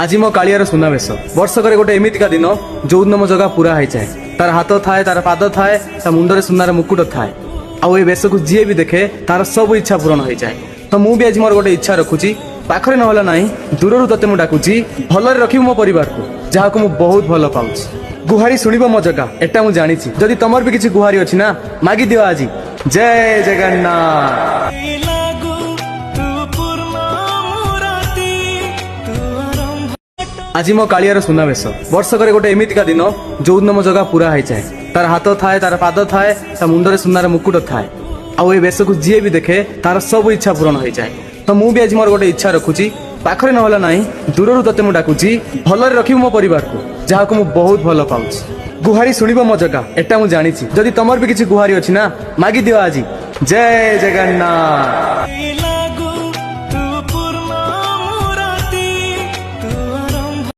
आज मो कालियार सुनावेश वर्षकर गोटे एमितिका दिन जो दिन मो जगह पूरा हो जाए तार हाथ थाए तार पाद थाए ता मुंडरे सुनार मुकुट थाए आउ ए बेश को जी भी देखे तार सब इच्छा पूरण हो जाए। तो मुझे आज मोर गोटे इच्छा रखुची पाखरे नहला ना दूर तते मुझे डाकुची भलरे रखी मो परिवार को जहाँ को बहुत भल पाऊँ। गुहारी शुणव मो जगह एटा मुझे जानी जदि तुमर भी किसी गुहारी अच्छी ना मागी दियो आज। जय जगन्नाथ। आज मो कालियार सुनावेश वर्षकर गोटे एमितिका दिन जो दिन मो जगह पूरा हो जाए तार हाथ थाए तार पाद थाए ता मुंडरे सुनार मुकुट थाए आउ ए बेश को जी भी देखे तार सब इच्छा पूरण हो जाए। तो मुझे आज मोर गोटे इच्छा रखुची पाखरे नहला ना दूर तते मुझे डाकुची भलरे रखी मो परिवार को जहाँ को बहुत भल पाऊँ। गुहारी शुणव मो जगह एटा मुझे जानी जदि तुमर भी किसी गुहारी अच्छी ना मागी दियो आज। जय जगन्नाथ।